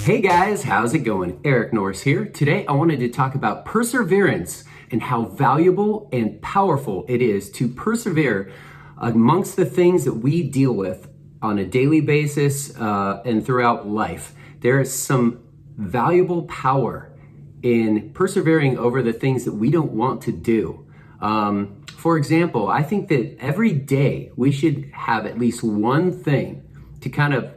Hey guys, how's it going? Eric Norris here. Today I wanted to talk about perseverance and how valuable and powerful it is to persevere amongst the things that we deal with on a daily basis and throughout life. There is some valuable power in persevering over the things that we don't want to do. For example, I think that every day we should have at least one thing to kind of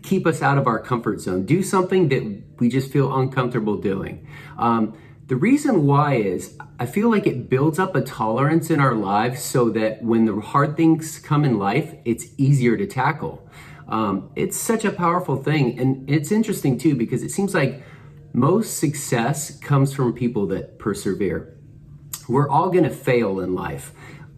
keep us out of our comfort zone. Do something that we just feel uncomfortable doing. The reason why is I feel like it builds up a tolerance in our lives so that when the hard things come in life, it's easier to tackle. It's such a powerful thing. And it's interesting too, because it seems like most success comes from people that persevere. We're all going to fail in life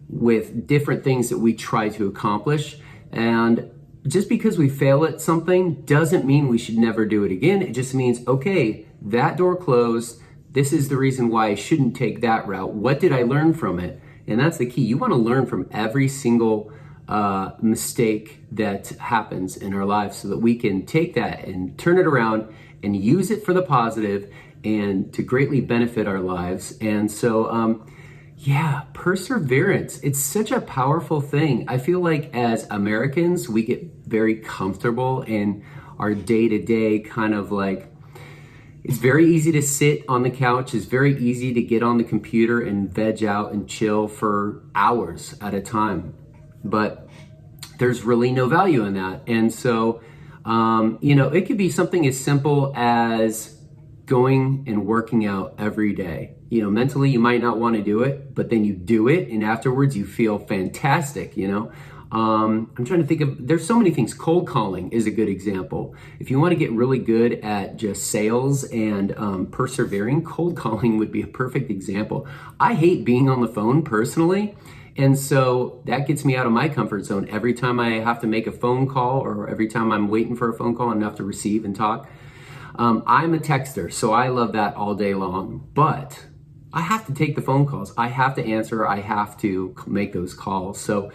with different things that we try to accomplish. And just because we fail at something doesn't mean we should never do it again. It just means, okay, that door closed. This is the reason why I shouldn't take that route. What did I learn from it? And that's the key. You want to learn from every single mistake that happens in our lives so that we can take that and turn it around and use it for the positive and to greatly benefit our lives. And so, perseverance. It's such a powerful thing. I feel like as Americans, we get very comfortable in our day-to-day kind of like, it's very easy to sit on the couch. It's very easy to get on the computer and veg out and chill for hours at a time. But there's really no value in that. And so, it could be something as simple as going and working out every day. Mentally you might not want to do it, but then you do it and afterwards you feel fantastic, I'm trying to think of, there's so many things. Cold calling is a good example. If you want to get really good at just sales and persevering, cold calling would be a perfect example. I hate being on the phone personally. And so that gets me out of my comfort zone. Every time I have to make a phone call or every time I'm waiting for a phone call and have to receive and talk, I'm a texter, so I love that all day long, but I have to take the phone calls. I have to answer. I have to make those calls. So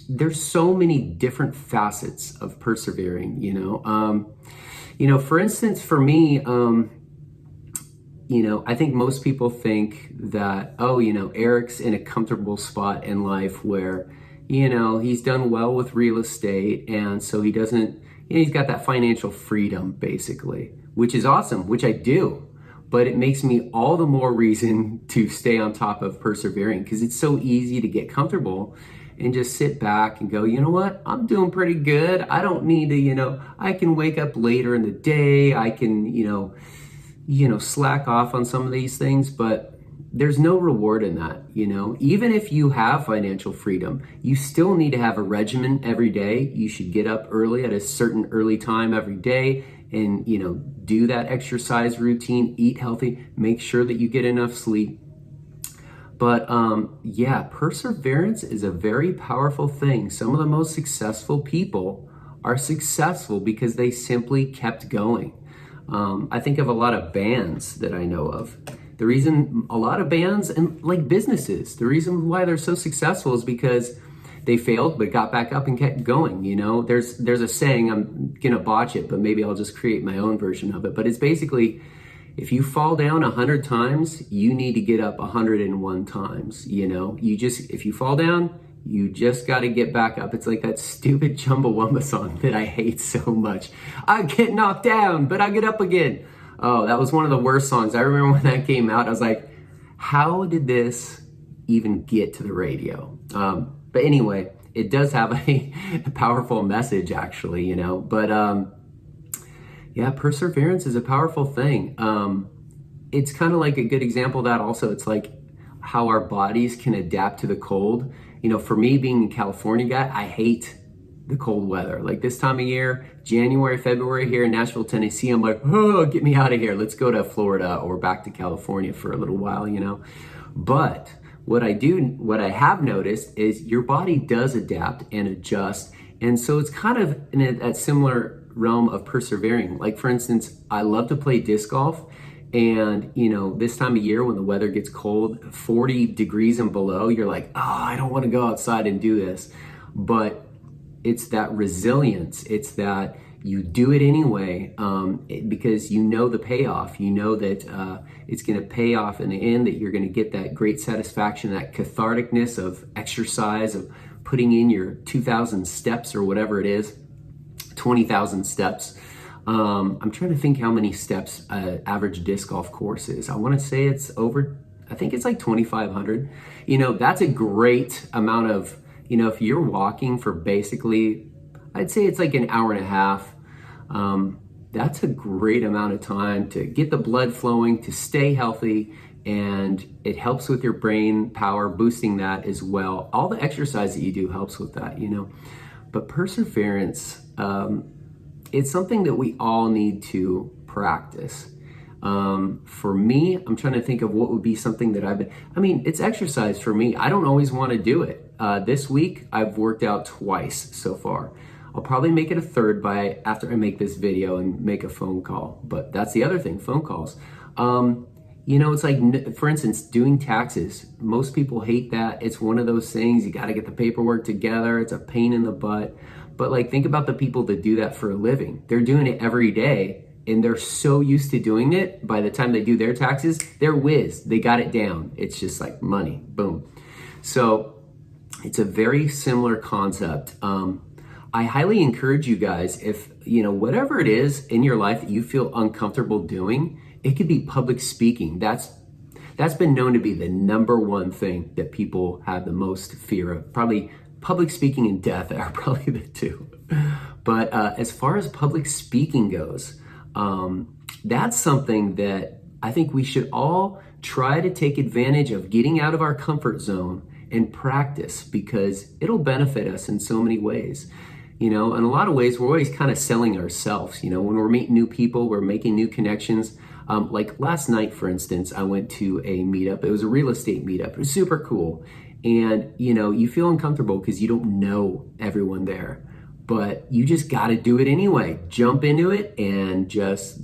there's so many different facets of persevering, for instance, for me, I think most people think that, Eric's in a comfortable spot in life where, he's done well with real estate. And so he doesn't, he's got that financial freedom basically, which is awesome, which I do. But it makes me all the more reason to stay on top of persevering because it's so easy to get comfortable and just sit back and go, you know what, I'm doing pretty good. I don't need to, I can wake up later in the day. I can, slack off on some of these things, but there's no reward in that, Even if you have financial freedom, you still need to have a regimen every day. You should get up early at a certain early time every day and, do that exercise routine, eat healthy, make sure that you get enough sleep. But perseverance is a very powerful thing. Some of the most successful people are successful because they simply kept going. I think of a lot of bands that I know of. The reason a lot of bands and like businesses, the reason why they're so successful is because they failed but got back up and kept going. There's a saying, I'm gonna botch it, but maybe I'll just create my own version of it. But it's basically, if you fall down 100 times, you need to get up 101 times. If you fall down, you just got to get back up. It's like that stupid Chumbawamba song that I hate so much. I get knocked down, but I get up again. Oh, that was one of the worst songs. I remember when that came out, I was like, how did this even get to the radio? But anyway, it does have a powerful message actually, but perseverance is a powerful thing. It's kind of like a good example of that also. It's like how our bodies can adapt to the cold. For me being a California guy, I hate the cold weather. Like this time of year, January, February here in Nashville, Tennessee, I'm like, oh, get me out of here. Let's go to Florida or back to California for a little while, But what I have noticed is your body does adapt and adjust. And so it's kind of in that similar realm of persevering. Like for instance, I love to play disc golf. And, this time of year when the weather gets cold, 40 degrees and below, you're like, oh, I don't want to go outside and do this. But it's that resilience. It's that you do it anyway, because you know the payoff. You know that it's going to pay off in the end, that you're going to get that great satisfaction, that catharticness of exercise, of putting in your 2,000 steps or whatever it is, 20,000 steps. I'm trying to think how many steps an average disc golf course is. I want to say I think it's like 2,500. That's a great amount of, if you're walking for basically, I'd say it's like an hour and a half. That's a great amount of time to get the blood flowing, to stay healthy, and it helps with your brain power, boosting that as well. All the exercise that you do helps with that, But perseverance, it's something that we all need to practice. For me, I'm trying to think of what would be something that it's exercise for me. I don't always want to do it. This week, I've worked out twice so far. I'll probably make it a third after I make this video and make a phone call. But that's the other thing, phone calls. It's like, for instance, doing taxes. Most people hate that. It's one of those things, you got to get the paperwork together. It's a pain in the butt. But think about the people that do that for a living. They're doing it every day, and they're so used to doing it. By the time they do their taxes, they're whiz. They got it down. It's just like money, boom. So it's a very similar concept. I highly encourage you guys, if, whatever it is in your life that you feel uncomfortable doing, it could be public speaking. That's been known to be the number one thing that people have the most fear of. Probably public speaking and death are probably the two. But as far as public speaking goes, that's something that I think we should all try to take advantage of, getting out of our comfort zone and practice, because it'll benefit us in so many ways. In a lot of ways, we're always kind of selling ourselves. When we're meeting new people, we're making new connections. Like last night, for instance, I went to a meetup. It was a real estate meetup. It was super cool. And, you feel uncomfortable because you don't know everyone there. But you just got to do it anyway. Jump into it and just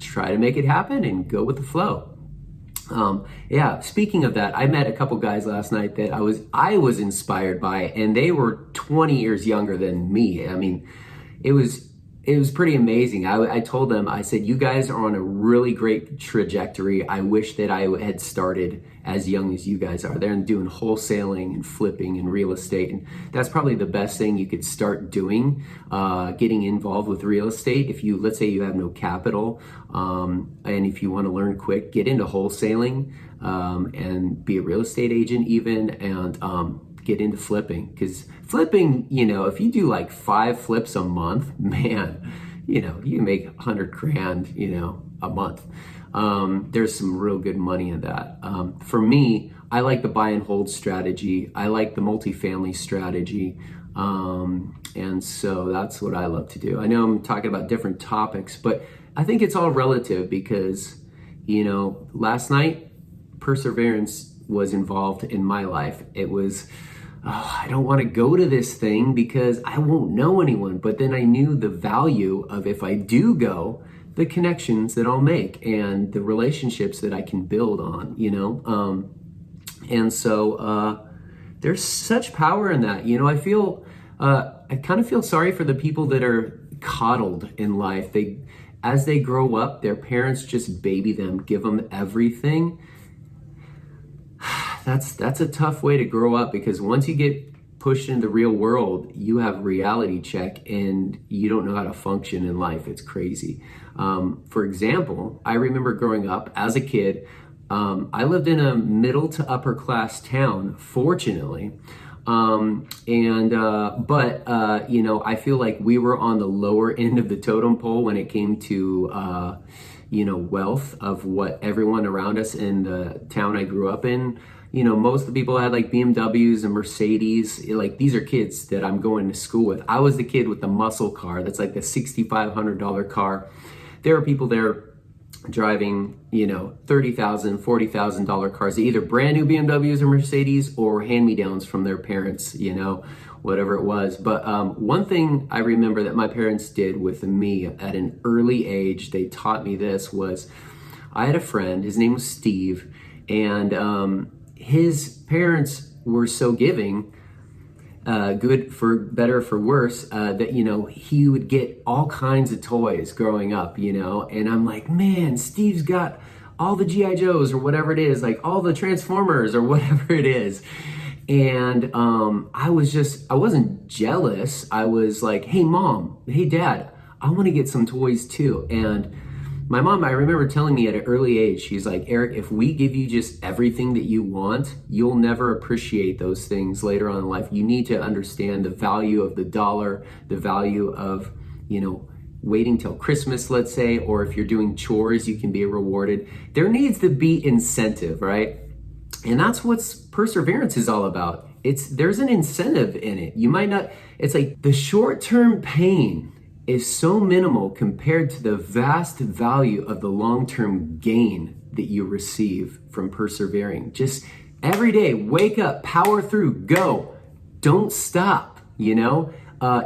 try to make it happen and go with the flow. Speaking of that, I met a couple guys last night that I was inspired by, and they were 20 years younger than me. It was pretty amazing. I told them, I said, you guys are on a really great trajectory. I wish that I had started as young as you guys are. They're doing wholesaling and flipping and real estate. And that's probably the best thing you could start doing, getting involved with real estate. Let's say you have no capital, and if you want to learn quick, get into wholesaling, and be a real estate agent even, and get into flipping. Because flipping, if you do like 5 flips a month, man, you can make 100 grand, a month. There's some real good money in that. For me, I like the buy and hold strategy. I like the multifamily strategy. And so that's what I love to do. I know I'm talking about different topics, but I think it's all relative because, last night, perseverance was involved in my life. It was, I don't want to go to this thing because I won't know anyone. But then I knew the value of, if I do go, the connections that I'll make and the relationships that I can build on, and so there's such power in that. I kind of feel sorry for the people that are coddled in life. As they grow up, their parents just baby them, give them everything. That's a tough way to grow up, because once you get pushed into the real world, you have reality check and you don't know how to function in life. It's crazy. For example, I remember growing up as a kid, I lived in a middle to upper class town, fortunately. But I feel like we were on the lower end of the totem pole when it came to, wealth of what everyone around us in the town I grew up in. Most of the people had like BMWs and Mercedes. Like, these are kids that I'm going to school with. I was the kid with the muscle car. That's like the $6,500 car. There are people there driving, $30,000, $40,000 cars, either brand new BMWs or Mercedes or hand-me-downs from their parents, whatever it was. But one thing I remember that my parents did with me at an early age, they taught me this, was I had a friend, his name was Steve, and his parents were so giving good for better for worse, that, you know, he would get all kinds of toys growing up, you know, and I'm like, man, Steve's got all the G.I. Joes or whatever it is, like all the Transformers or whatever it is. And I wasn't jealous. I was like, hey, mom, hey, dad, I want to get some toys too. And my mom, I remember telling me at an early age, she's like, Eric, if we give you just everything that you want, you'll never appreciate those things later on in life. You need to understand the value of the dollar, the value of, you know, waiting till Christmas, let's say, or if you're doing chores, you can be rewarded. There needs to be incentive, right? And that's what perseverance is all about. There's an incentive in it. You might not, it's like the short-term pain is so minimal compared to the vast value of the long-term gain that you receive from persevering. Just every day, wake up, power through, go. Don't stop, you know?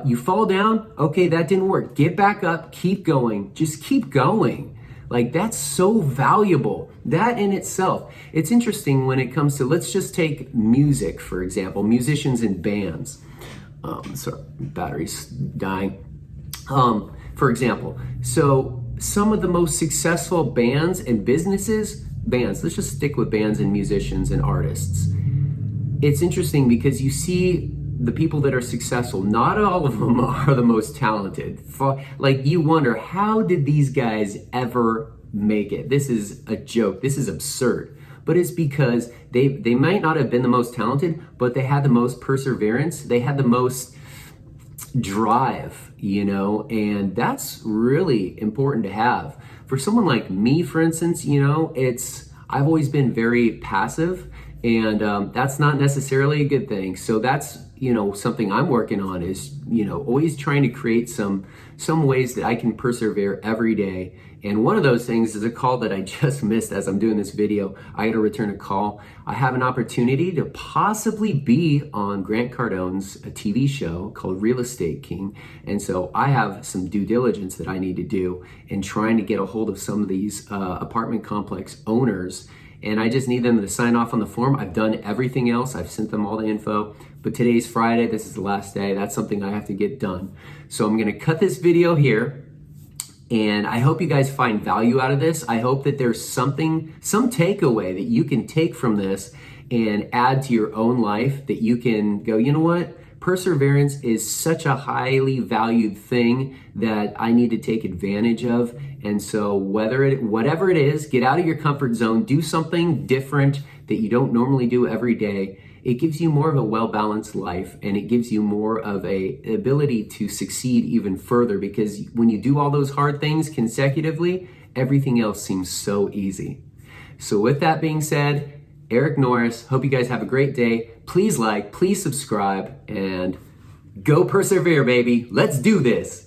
You fall down, okay, that didn't work. Get back up, keep going, just keep going. Like, that's so valuable. That in itself. It's interesting when it comes to, let's just take music, for example, musicians in bands. Sorry, battery's dying. For example, so some of the most successful bands and bands, let's just stick with bands and musicians and artists. It's interesting because you see the people that are successful, not all of them are the most talented. Like, you wonder, how did these guys ever make it? This is a joke. This is absurd. But it's because they might not have been the most talented, but they had the most perseverance. They had the most drive, you know, and that's really important to have. For someone like me, for instance, you know, I've always been very passive, and that's not necessarily a good thing. So that's, you know, something I'm working on is, you know, always trying to create some ways that I can persevere every day. And one of those things is a call that I just missed as I'm doing this video. I got to return a call. I have an opportunity to possibly be on Grant Cardone's a TV show called Real Estate King. And so I have some due diligence that I need to do in trying to get a hold of some of these apartment complex owners. And I just need them to sign off on the form. I've done everything else. I've sent them all the info. But today's Friday. This is the last day. That's something I have to get done. So I'm going to cut this video here. And I hope you guys find value out of this. I hope that there's some takeaway that you can take from this and add to your own life, that you can go, you know what? Perseverance is such a highly valued thing that I need to take advantage of. And so whatever it is, get out of your comfort zone, do something different that you don't normally do every day. It gives you more of a well-balanced life, and it gives you more of a ability to succeed even further, because when you do all those hard things consecutively, everything else seems so easy. So with that being said, Eric Norris, hope you guys have a great day. Please like, please subscribe, and go persevere, baby. Let's do this.